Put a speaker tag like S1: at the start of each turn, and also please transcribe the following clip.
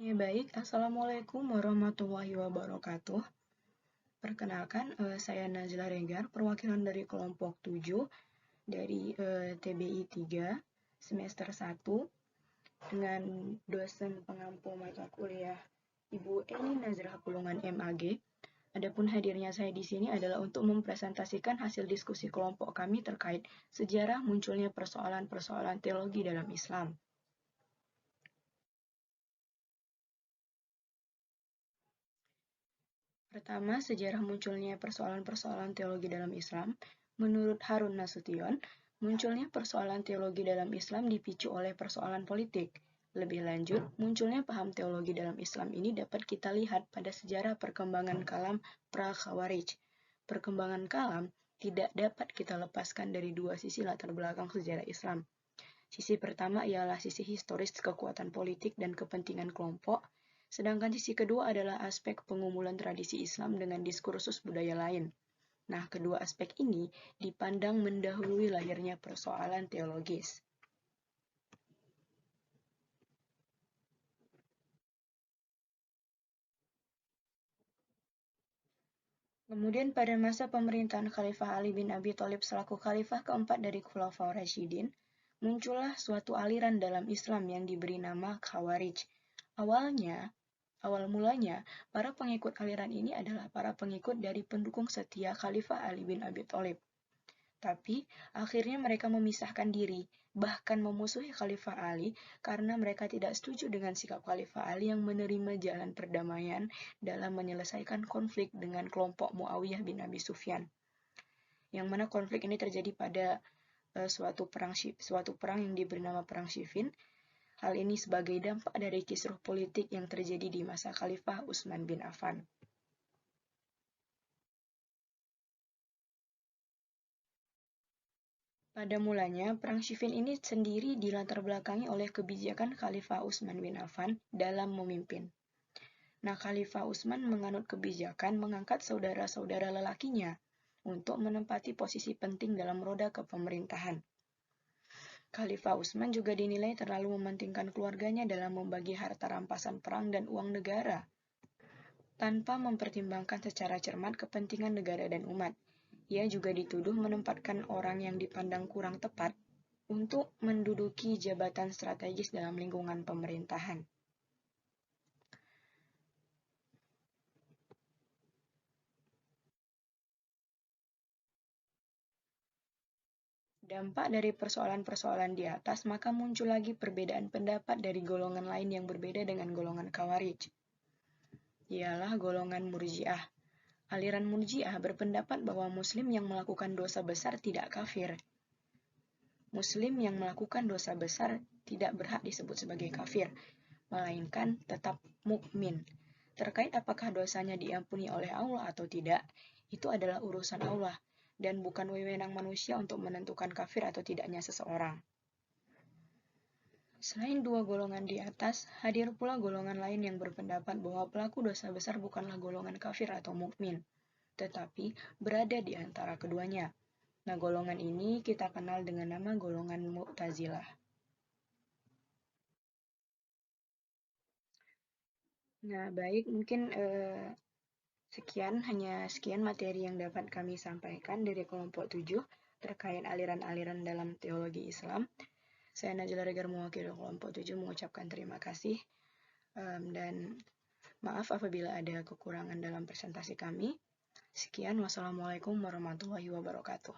S1: Ya, baik. Assalamualaikum warahmatullahi wabarakatuh. Perkenalkan, saya Najla Regar, perwakilan dari kelompok 7 dari TBI 3 semester 1 dengan dosen pengampu mata kuliah Ibu Eni Nazrah Pulungan MAG. Adapun hadirnya saya di sini adalah untuk mempresentasikan hasil diskusi kelompok kami terkait sejarah munculnya persoalan-persoalan teologi dalam Islam. Pertama, sejarah munculnya persoalan-persoalan teologi dalam Islam. Menurut Harun Nasution, munculnya persoalan teologi dalam Islam dipicu oleh persoalan politik. Lebih lanjut, munculnya paham teologi dalam Islam ini dapat kita lihat pada sejarah perkembangan kalam pra-Khawarij. Perkembangan kalam tidak dapat kita lepaskan dari dua sisi latar belakang sejarah Islam. Sisi pertama ialah sisi historis kekuatan politik dan kepentingan kelompok, sedangkan sisi kedua adalah aspek pengumuman tradisi Islam dengan diskursus budaya lain. Nah, kedua aspek ini dipandang mendahului lahirnya persoalan teologis. Kemudian pada masa pemerintahan Khalifah Ali bin Abi Thalib selaku khalifah keempat dari Khulafaur Rasyidin, muncullah suatu aliran dalam Islam yang diberi nama Khawarij. Awal mulanya, para pengikut aliran ini adalah para pengikut dari pendukung setia Khalifah Ali bin Abi Thalib. Tapi, akhirnya mereka memisahkan diri, bahkan memusuhi Khalifah Ali karena mereka tidak setuju dengan sikap Khalifah Ali yang menerima jalan perdamaian dalam menyelesaikan konflik dengan kelompok Muawiyah bin Abi Sufyan. Yang mana konflik ini terjadi pada suatu perang yang diberi nama Perang Siffin. Hal ini sebagai dampak dari kisruh politik yang terjadi di masa Khalifah Utsman bin Affan. Pada mulanya, Perang Siffin ini sendiri dilatar belakangi oleh kebijakan Khalifah Utsman bin Affan dalam memimpin. Nah, Khalifah Utsman menganut kebijakan mengangkat saudara-saudara lelakinya untuk menempati posisi penting dalam roda kepemerintahan. Khalifah Utsman juga dinilai terlalu mementingkan keluarganya dalam membagi harta rampasan perang dan uang negara, tanpa mempertimbangkan secara cermat kepentingan negara dan umat. Ia juga dituduh menempatkan orang yang dipandang kurang tepat untuk menduduki jabatan strategis dalam lingkungan pemerintahan. Dampak dari persoalan-persoalan di atas, maka muncul lagi perbedaan pendapat dari golongan lain yang berbeda dengan golongan Khawarij. Ialah golongan Murji'ah. Aliran Murji'ah berpendapat bahwa Muslim yang melakukan dosa besar tidak kafir. Muslim yang melakukan dosa besar tidak berhak disebut sebagai kafir, melainkan tetap mukmin. Terkait apakah dosanya diampuni oleh Allah atau tidak, itu adalah urusan Allah dan bukan wewenang manusia untuk menentukan kafir atau tidaknya seseorang. Selain dua golongan di atas, hadir pula golongan lain yang berpendapat bahwa pelaku dosa besar bukanlah golongan kafir atau mukmin, tetapi berada di antara keduanya. Nah, golongan ini kita kenal dengan nama golongan Mu'tazilah. Nah, baik, mungkin hanya sekian materi yang dapat kami sampaikan dari kelompok 7 terkait aliran-aliran dalam teologi Islam. Saya Najla Regar mewakili kelompok 7 mengucapkan terima kasih dan maaf apabila ada kekurangan dalam presentasi kami. Sekian, wassalamualaikum warahmatullahi wabarakatuh.